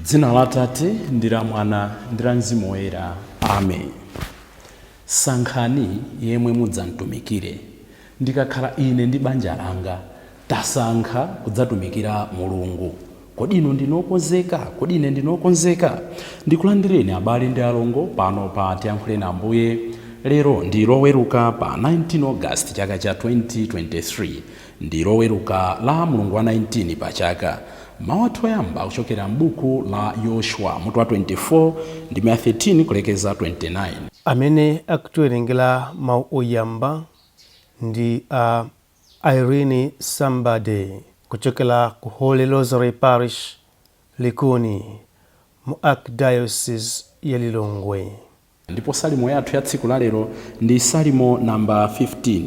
Dzina la Tate ndi la Mwana ndi la Mzimu Woyera. Amen. Sankhani yemwe mudzamtumikire. Ndikakhala ine ndi banja langa tasankha kudzatumikira Mulungu. Kodi inu ndinokonzeka? Kodi ine ndinokonzeka? Ndikulandireni abale ndi alongo pano pa Tiyankhuleni Ambuye. Lero ndi Loweruka pa 19 August chaka cha 2023. Ndi Loweruka la Mulungu wa 19 Pachaka. Mawu athu oyamba kuchokera m'buku la Yoshua mutu wa 24 ndi 13 kulekeza 29. Amene akutiwerengera mawu oyamba ndi Irene Sambade kuchokera ku Holy Rosary Parish Likuni mu Archdiocese ya Lilongwe. Ndipo salimo yathu ya tsiku la lero ndi salimo namba 15.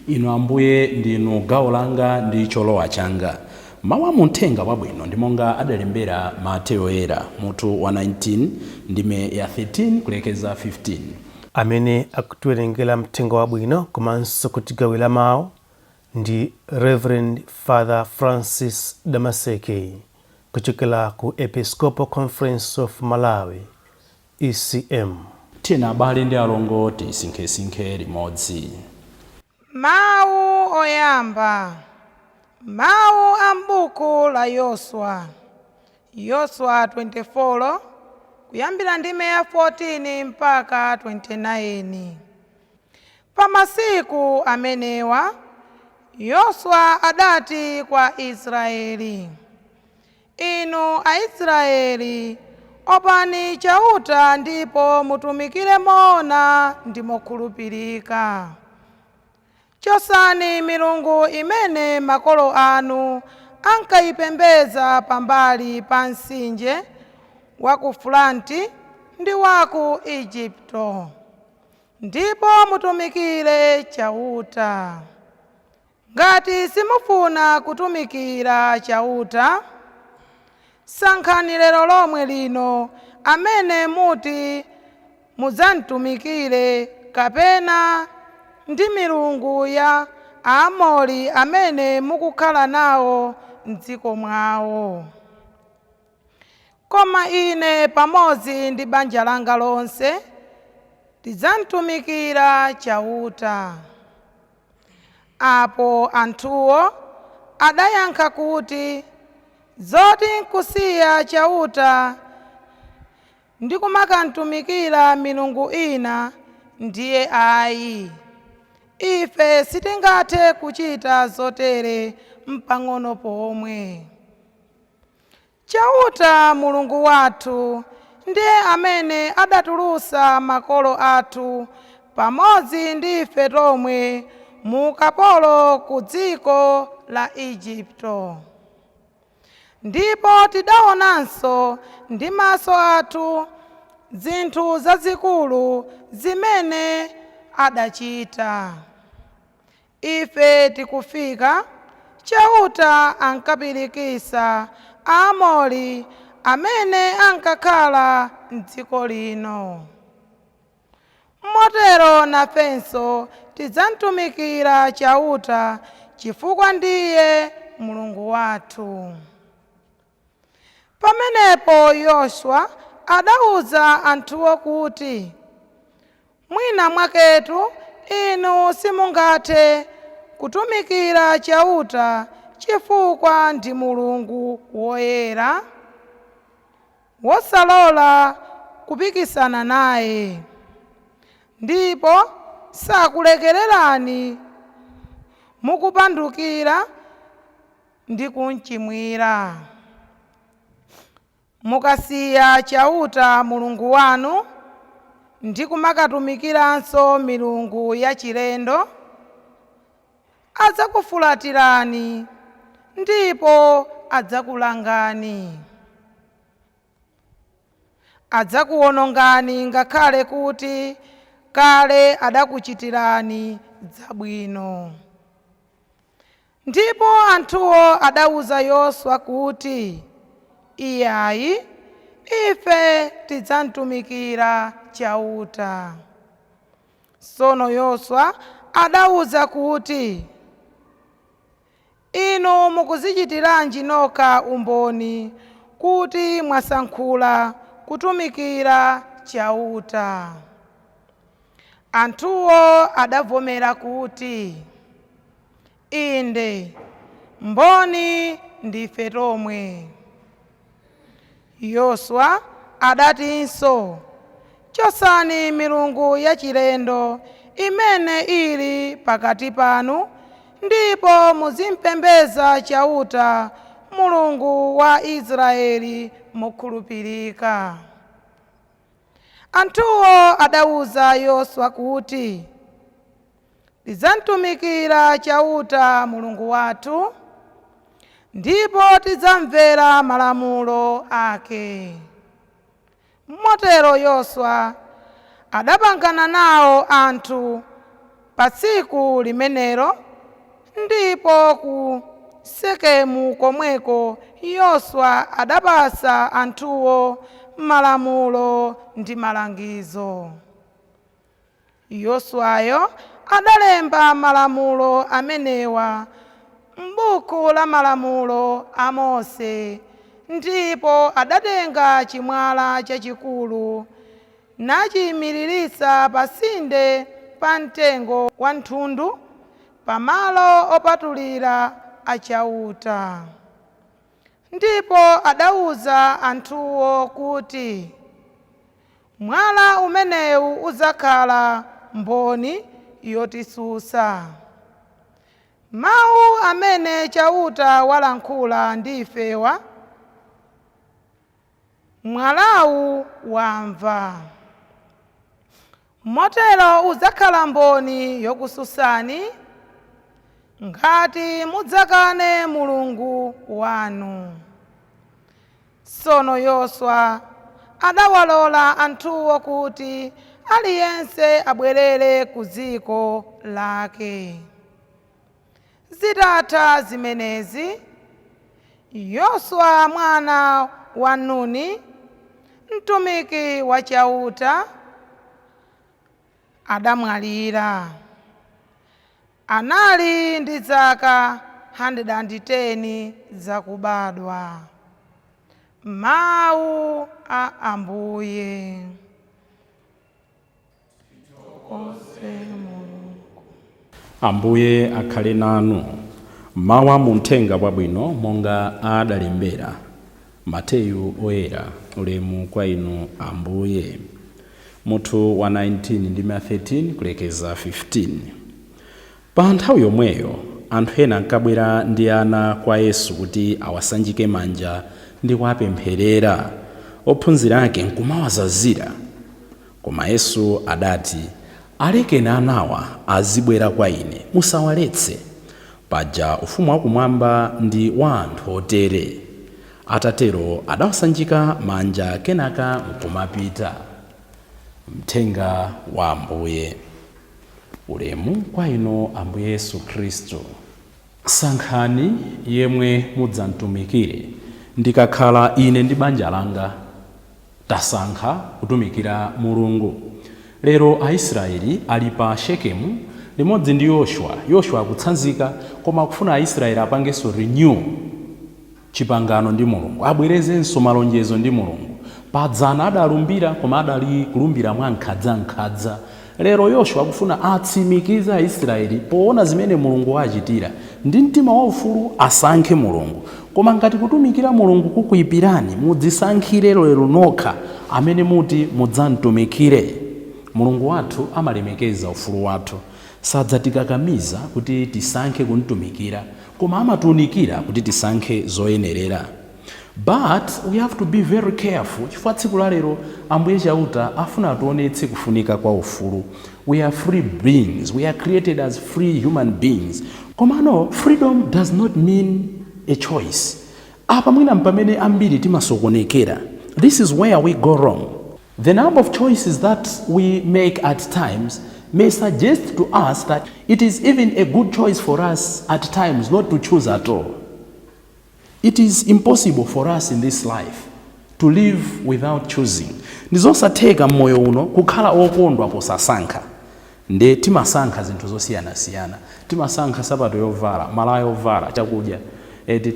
Inu Ambuye ndinu gawo langa ndi cholowa changa. Mawu amuthenga wabwino ndi monga adalembera Mateyo oyera mutu wa 19 ndime ya 13 kulekeza 15. Amene akutiwerengera mthenga wabwino komanso kutigawira mawu ndi Reverend Father Francis Damaseke kuchokera ku Episcopal Conference of Malawi ECM. Tiyeni abale ndi alongo tisinkhesinkhe limodzi. Mawu oyamba. Mawu a m'buku la Yosua. Yosua 24 kuyambira ndime ya 14 mpaka 29. Pa masiku amenewa Yosua adati kwa Israeli, inu Aisraeli, opani chauta ndipo mutumikire moona ndi mokhulupirika. Chosani milungu imene makolo anu ankayipembedza pambali pa mtsinje wa ku Furanti ndi wa ku Igupto, ndipo mutumikire chauta. Ngati simufuna kutumikira chauta, sankhani lero lomwe lino amene muti mudzamtumikire, kapena ndi milungu ya Aamori amene mukukhala nawo m'dziko mwawo. Koma ine pamodzi ndi banja langa lonse tidzamtumikira chauta. Apo anthuwo adayankha kuti, zoti nkusiya chauta ndi kumakantumikira milungu ina ndiye ayi. Ife sitingathe kuchita zotere mpang'ono pomwe. Chauta Mulungu wathu ndiye amene adatulutsa makolo athu pamodzi ndi ife tomwe mu ukapolo ku dziko la Igupto. Ndipo tidaonanso ndi maso athu zinthu zazikulu zimene adachita. Ife tikufika chauta ankapirikitsa Aamori amene ankakhala m'dziko lino. Motero nafenso tidzamtumikira chauta chifukwa ndiye Mulungu wathu. Pamenepo Yosua adauza anthuwo kuti, mwina mwaketu inu simungathe kutumikira chauta chifukwa ndi Mulungu woyera, wosalola kupikisana naye, ndipo sakulekererani mukupandukira ndi kumchimwira. Mukasiya chauta Mulungu wanu ndi kumakatumikiranso milungu yachilendo, adzakufulatirani ndipo adzakulangani. Adzakuwonongani ngakhale kuti kale adakuchitirani zabwino. Ndipo anthuwo adauza Yosua kuti, iyayi, ife tidzamtumikira chauta. Tsono Yoswa adawuza kuti, inu mukuzichitiranji nokha umboni kuti mwasankhula kutumikira chauta? Anthuwo adavomera kuti, inde, mboni ndife tomwe. Yoswa adatinso, chosani milungu yachilendo imene ili pakati panu, ndipo muzimpembedza chauta, Mulungu wa Israeli mokhulupirika. Anthuwo adawuza Yoswa kuti, tidzamtumikira chauta Mulungu wathu, ndipo tidzamvera malamulo ake. Motero Yoswa adapangana nawo anthu pa tsiku limenelo, ndipo ku Sekemu komweko Yoswa adapasa anthuwo malamulo ndi malangizo. Yoswayo adalemba malamulo amenewa m'buku la malamulo a Mose, ndipo adatenga chimwala chachikulu nachiyimiritsa pasinde pa mtengo wa thundu pamalo opatulira achauta. Ndipo adawuza anthuwo kuti, mwala umenewu udzakhala mboni yotisusa. Mawu amene chauta walankhula ndi ifewa, mwalawu wamva. Motero udzakhala mboni yokususani ngati mudzakane Mulungu wanu. Tsono Yoswa adawalola anthuwo kuti aliyense abwerere ku dziko lake. Zitatha zimenezi, Yoswa mwana wa Nuni, mtumiki wa chauta, adamwalira. Anali ndi zaka 110 zakubadwa. Mawu a Ambuye. Ambuye akhale nanu. Mawu a Uthenga Wabwino monga adalembera Mateyu oyera. Ulemu kwa inu Ambuye. Mutu wa 19 ndi 13 kulekeza 15. Pa nthawi yomweyo anthu ena ankabwera ndi ana kwa Yesu kuti awasanjike manja ndi kuwapempherera. Ophunzira ake nkumawazazira. Koma Yesu adati, alekeni anawa azibwera kwa ine, musawaletse. Paja ufumu wakumwamba ndi wa anthu otere. Atatero adawasanjika manja kenaka nkumapita. Mthenga wa Ambuye. Ulemu kwa inu Ambuye Yesu Kristo. Sankhani yemwe mudzamtumikire. Ndikakhala ine ndi banja langa tasankha kutumikira Mulungu. Lero Aisraeli ali pa Shekemu limodzi ndi Yoshua akutsanzika, koma akufuna Aisraeli apangenso renew chipangano ndi Mulungu, abwerezenso malonjezo ndi Mulungu. Padzana adalumbira, koma adali kulumbira mwa nkhadza. Lero Yoshua akufuna atsimikize Aisraeli poona zimene Mulungu wachitira ndi mtima waufulu asankhe Mulungu. Koma ngati kutumikira Mulungu kukuyipirani, mudzisankhire lero nokha amene muti mudzamtumikire. Mulungu wathu amalemekeza ufulu wathu. Sadzatikakamiza kuti tisankhe kumtumikira, koma amatiunikira kuti tisankhe zoyenerera. But we have to be very careful. Chifukwa tsiku la lero Ambuye chauta afuna tionetse kufunika kwa ufulu. We are free beings. We are created as free human beings. Komano freedom does not mean a choice. Apa mwina mpamene ambiri timasokonekera. This is where we go wrong. The number of choices that we make at times may suggest to us that it is even a good choice for us at times not to choose at all. It is impossible for us in this life to live without choosing. Ndizosatheka mmoyo uno kukhala okondwa posasankha. Nde timasankha zinthu zosiyana-siyana. Timasankha sapato yovala, malaya yovala, chakudya.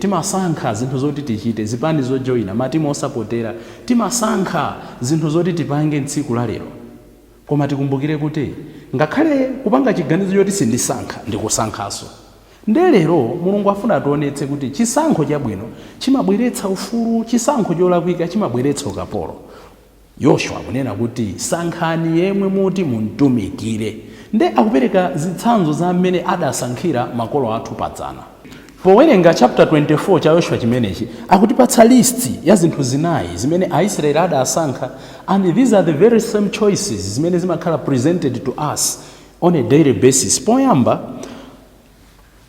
Timasankha zinthu zoti tichite, zipani zojoyina, matimu osapotera. Timasankha zinthu zoti tipange tsiku la lero. Koma tikumbukire kuti ngakhale kupanga chiganizo choti sindisankha ndikusankhaso. Nde lero Mulungu afuna ationetse kuti chisankho chabwino chimabweretsa ufulu, chisankho cholakwika chimabweretsa ukapolo. Yoshua akunena kuti sankhani yemwe muti muntumikire. Nde akupereka zitsanzo za mmene adasankhira makolo athu padzana. Powerenga chapter 24 cha Yoshua chimenechi akutipatsa list ya zinthu zinayi zimene Aisraeli adasankha, and these are the very same choices zimene zimakhala presented to us on a daily basis. Poyamba,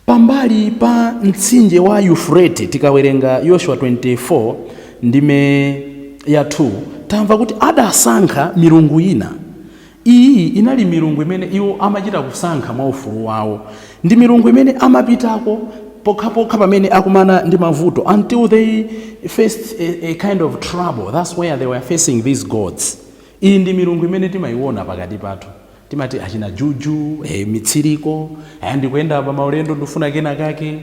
pambali pa mtsinje wa Euphrates, tikawerenga Yoshua 24 ndime ya 2, tamva kuti adasankha milungu ina. Iyi inali milungu imene iwo amachita kusankha mwa ufulu wawo. Ndi milungu imene amapitako pokha pamene akumana ndi mavuto until they faced a kind of trouble. That's where they were facing these gods. Iyi ndi milungu imene timayiona pakati pathu. Timati achina juju, mitsiriko, ndikuyenda pa maulendo ndifuna kena kake.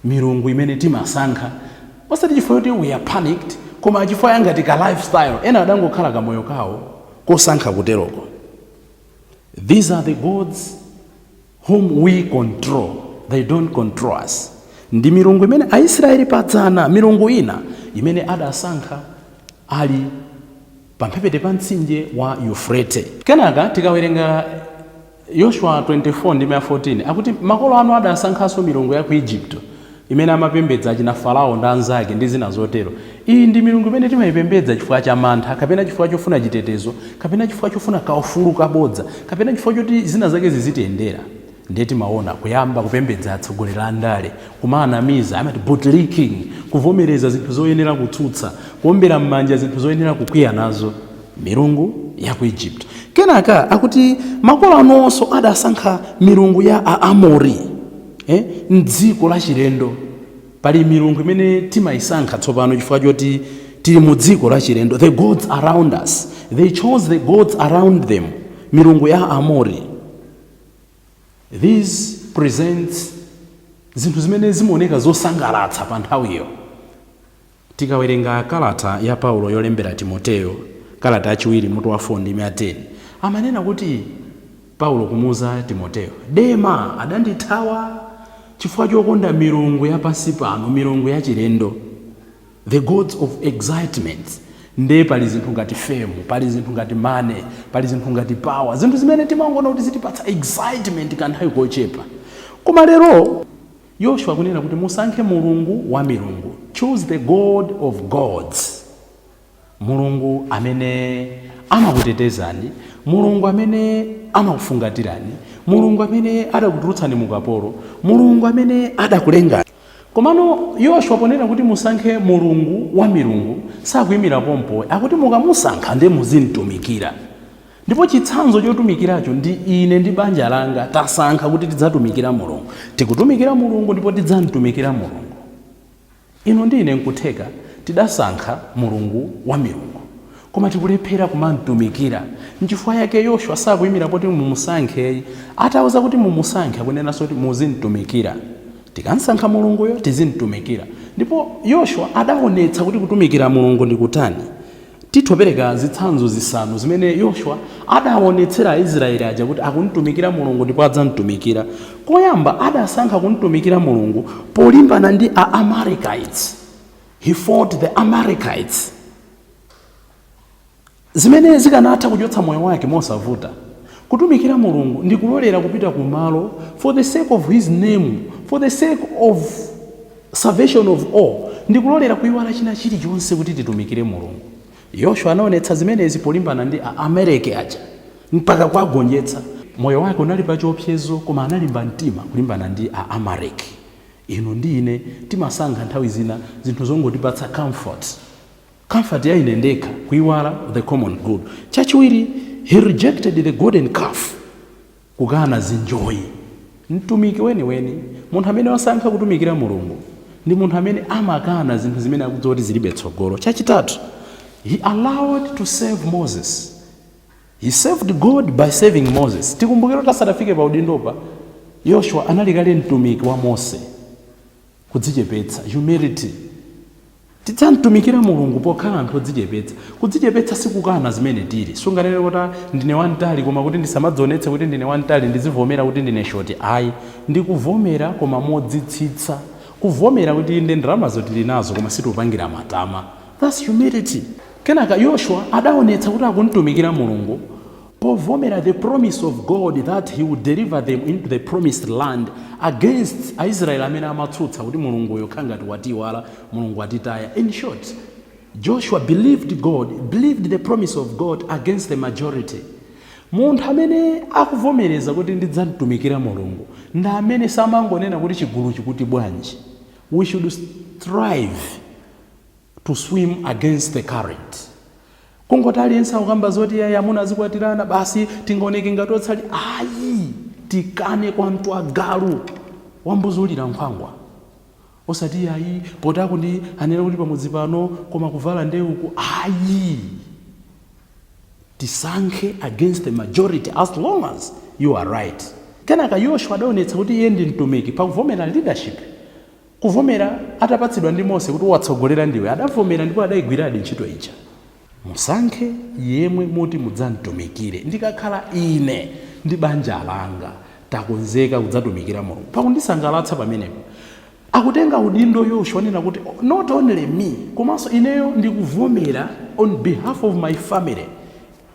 Milungu imene timasankha. Osati chifukwa kuti we are panicked, koma chifukwa yangati ka lifestyle ena adangokhala kamoyo kawo kosankha kuteroko. These are the gods whom we control. They don't control us. Ndi milungu imene Aisraeli padzana, milungu ina imene adasankha ali pamphepete pa mtsinje wa Euphrates. Kenaka tikawerenga Yoshua 24 ndime 14 akuti makolo anu adasankhanso milungu ya ku Egypt imene amapembedza achina Farao ndi anzake ndi zina zotero. Iyi ndi milungu imene timayipembedza chifukwa cha mantha, kapena chifukwa chofuna chitetezo, kapena chifukwa chofuna kaufulu kabodza, kapena chifukwa choti zina zake zizitiyendera. Ndiye timaona kuyamba kupembedza atsogoleri a ndale, kumanamiza, amati bootlicking, kuvomereza zinthu zoyenera kutsutsa, kuombera m'manja zinthu zoyenera kukwiya nazo, milungu ya ku Egypt. Kenaka akuti makolo anonso adasankha milungu ya Aamori, mdziko la chilendo. Pali milungu imene timayisankha tsopano chifukwa choti tili mu dziko la chilendo. The gods around us, they chose the gods around them, milungu ya Aamori. This presents zinthu zimene zimaoneka zosangalatsa pa nthawiyo. Tikawerenga kalata ya Paulo yolembera Timoteyo, kalata yachiwiri mutu wa 4 ndime 10, amanena kuti Paulo kumuuza Timoteyo, Dema adandithawa chifukwa chokonda milungu ya pansi pano, milungu ya chilendo, the gods of excitement. Nde pali zinthu ngati fame, pali zinthu ngati money, pali zinthu ngati power, zinthu zimene timangoona kuti zitipatsa excitement kanthawi kochepa. Koma lero Yoshua akunena kuti musankhe mulungu wa milungu. Choose the God of gods. Mulungu amene amakutetezani, mulungu amene amakufungatirani, mulungu amene adakutulutsani mukapolo, mulungu amene adakulengani. Komano Yoshua ponena kuti musankhe mulungu wa milungu sakuyimira pompo, akuti mukamusankha ndiye muzintumikira. Ndipo chitsanzo chotumikiracho ndi ine ndi banja langa tasankha kuti tidzatumikira mulungu. Tikutumikira mulungu ndipo tidzamtumikira mulungu. Ino ndi ine nkutheka tidasankha mulungu wa milungu, koma tikulephera kumamtumikira. Nchifukwa yake Yoshua sakuyimira poti mumusankhe, atauza kuti mumusankhe akunenanso kuti muzintumikira. Tikansankha mulunguyo tizintumikira. Ndipo Yoshua adaonetsa kuti kutumikira mulungu ndi kutani. Titopereka zitsanzo zisanu zimene Yoshua adaonetsera Israeli aja kuti akuntumikira mulungu ndipo adzamtumikira. Koyamba adasankha kuntumikira mulungu polimbana ndi Amalekites. He fought the Amalekites. Zimene zikanatha kuchotsa moyo wake mosavuta. Kutumikira mulungu ndi kulolera kupita kumalo for the sake of his name, for the sake of salvation of all. Ndi kulolera kuiwala china chilichonse kuti titumikire mulungu. Yoshua anaonetsa zimenezi polimbana ndi Amaleki aja mpaka kwagonjetsa. Moyo wake unali pa chiopsezo, koma analimba mtima kulimbana ndi Amaleki. Ino ndi ine timasankha nthawi zina zinthu zongotipatsa comfort ya ine ndekha, kuiwala the common good. Chachiwiri, he rejected the golden calf, kukana zinjoyi. Mtumiki weni munthu amene wasankha kutumikira mulungu ndi munthu amene amakana zinthu zimene akudziwa kuti zilibe tsogolo. Chachitatu, He allowed to save Moses. He served God by saving Moses. Tikumbukira kuti asadafike pa udindopa, Yoshua anali kale mtumiki wa Mose. Kudzichepetsa, humility. Tidzamtumikira Mulungu pokhala anthu odzichepetsa. Kudzichepetsa sikukana zimene tili. Sunganene kuti ndine wantali koma kuti ndisamadzionetse kuti ndine wantali ndizivomera kuti ndine shoti. Ayi, ndikuvomera koma modzitsitsa. Kuvomera kuti inde ndalamazo tili nazo koma situpangira matama. That's humility. Kenaka Yoshua adaonetsa kuti akuntumikira Mulungu povomera the promise of God that he would deliver them into the promised land against Israel amene amatsutsa kuti Mulungu yokhangati watiwala, Mulungu watitaya. In short, Joshua believed the promise of God against the majority. Munthu amene akuvomereza kuti ndidzamtumikira Mulungu ndi amene samangonena kuti chigulu chikuti bwanji. We should strive to swim against the current. Kungoti aliyense akukamba zoti yaya amuna azikwatirana basi tingoneke ngati otsali. Ayi, tikane kwa mtu agalu wambuzulira nkhwangwa. Osati ayi potako ndi anena kuti pamudzi pano koma kuvala ndeuku. Ayi, tisankhe against the majority as long as you are right. Kenaka Yoshua adaonetsa kuti iye ndi mtumiki pakuvomera leadership. Kuvomera atapatsidwa ndi Mose kuti watsogolera ndiwe, adavomera ndipo adayigwiradi ntchito ija. Musankhe yemwe muti mudzamtumikire. Ndikakhala ine ndi banja langa takonzeka kudzatumikira Mulungu. Pakundisangalatsa pamenepo akutenga udindo Yoshua nena kuti not only me komanso ineyo ndikuvomera on behalf of my family.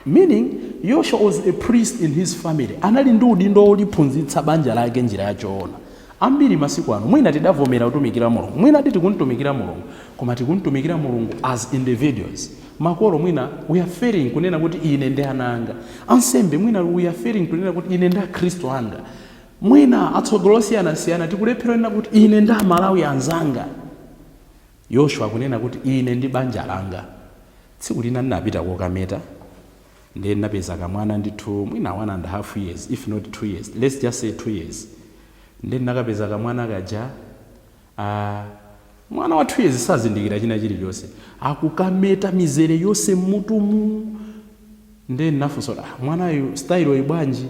Meaning Yoshua was a priest in his family. Anali ndi udindo oliphunzitsa banja lake njira yachoona. Ambiri masiku ano mwina tidavomera kutumikira Mulungu, mwina tikuntumikira Mulungu, koma tikuntumikira Mulungu as individuals. Makolo mwina we are failing kunena kuti ine ndi ananga. Ansembe mwina we are failing kunena kuti ine ndi Khristu anga. Mwina atsogolo siyana tikulephera kunena kuti ine ndi Malawi anzanga. Yoshua kunena kuti ine ndi banja langa. Tsiku lina ndinapita kokameta ndiye ndinapeza kamwana ndithu mwina 1.5 years if not 2 years. Let's just say 2 years. Ndiye ndinakapeza kamwana kaja mwana wa 2 years sazindikira china chilichonse akukameta mizere yonse mutumu. Ndiye ndinafunsa mwanayo style ibwanji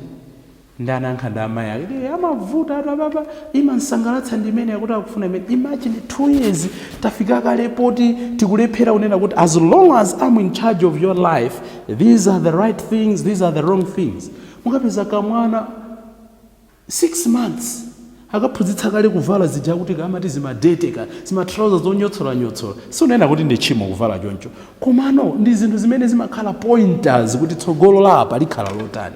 ndanankha ndi amayi ake amavuta baba imansangalatsa ndimene yakuti akufuna imene. Imagine 2 years tafika kale poti tikulephera kunena kuti as long as I'm in charge of your life these are the right things, these are the wrong things. Mukapeza kamwana 6 months akaphunzitsa kale kuvala zija kuti kamati zimadeteka zima trousers zonyotsola sunena kuti ndi chimo kuvala choncho komano ndi zinthu zimene zimakhala pointers kuti tsogolo lapa likhala lotani.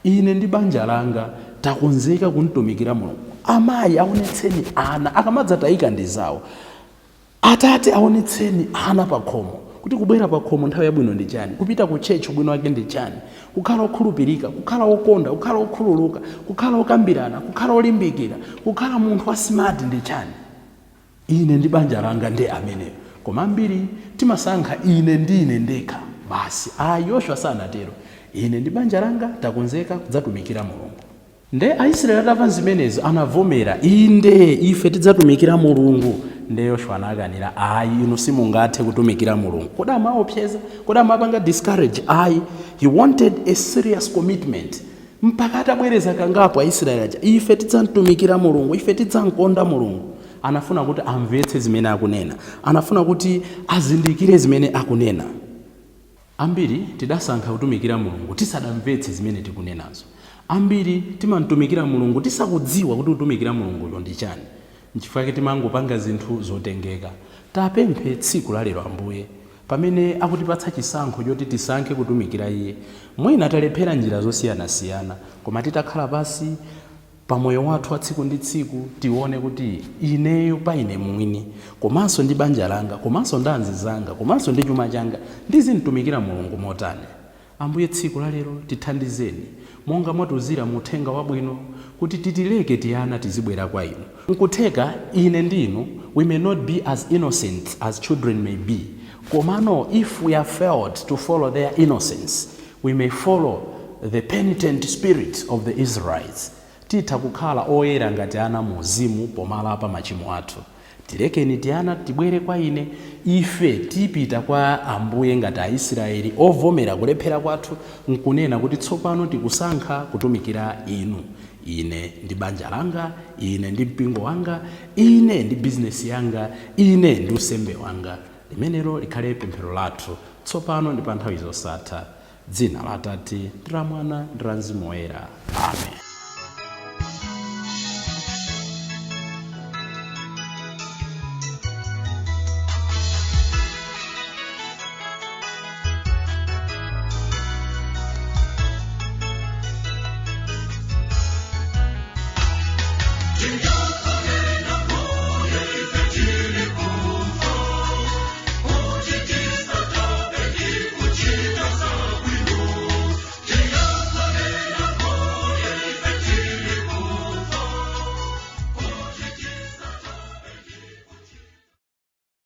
Ine ndi banja langa takonzeka kuntumikira Mulungu. Amayi aonetseni ana akamadzatayika ndi zawo. Atate aonetseni ana pakhomo kuti kubwera pakhomo nthawi yabwino ndi chani, kupita ku church bwino wake ndi chani, kukhala okhulupirika, kukhala okonda, kukhala okhululuka, kukhala okambirana, kukhala olimbikira, kukhala munthu wa smart ndi chani. Ine ndi banja langa ndi ameneyo. Koma ambiri timasankha ine ndekha basi. Yoshua sanatero. Ine ndi banja langa takonzeka kudzatumikira Mulungu. Nde Aisraeli atamva zimenezo anavomera inde ife tidzatumikira Mulungu. Nde Yoshua anakanira inu simungathe kutumikira Mulungu. Kodi amaopseza, kodi amapanga discourage. He wanted a serious commitment. Mpaka atabwereza kangapo Aisraeli aja ife tidzamtumikira Mulungu, ife tidzamkonda Mulungu. Anafuna kuti amvetse zimene akunena, anafuna kuti azindikire zimene akunena. Ambiri tidasankha kutumikira Mulungu tisadamvetse zimene tikunenazo. Ambiri timantumikira Mulungu tisakudziwa kuti kutumikira Mulungu ndi chani. N'chifukwa chake timangopanga zinthu zotengeka. Tapemphe tsiku la lero Ambuye pamene akutipatsa chisankho choti tisankhe kutumikira Iye. Mwina talephera njira zosiyana koma titakhala pasi pamoyo wathu wa tsiku ndi tsiku tione kuti ineyo pa ine mwini komanso ndi banja langa komanso ndi anzi zanga komanso ndi chuma changa ndizintumikira Mulungu motani. Ambuye tsiku la lero tithandizeni monga mwatuzira muthenga wabwino kuti titileke tiyana tizibwera kwa inu. Nkutheka ine ndinu we may not be as innocent as children may be. Komano if we are failed to follow their innocence we may follow the penitent spirit of the Israelites. Titha kukhala oyera ngati ana mu uzimu pomalapa machimo athu. Tilekeni tiyana tibwere kwa ine ife tipita kwa Ambuye ngati Aisraeli ovomera kulephera kwathu nkunena kuti tsopano tikusankha kutumikira inu. Ine ndi banja langa, ine ndi mpingo wanga, ine ndi bizinesi yanga, ine ndi usembe wanga. Limenelo likhale pemphero lathu tsopano ndi pa nthawi zosatha. Dzina la Atate ndi la Mwana ndi la Mzimu Woyera. Amen.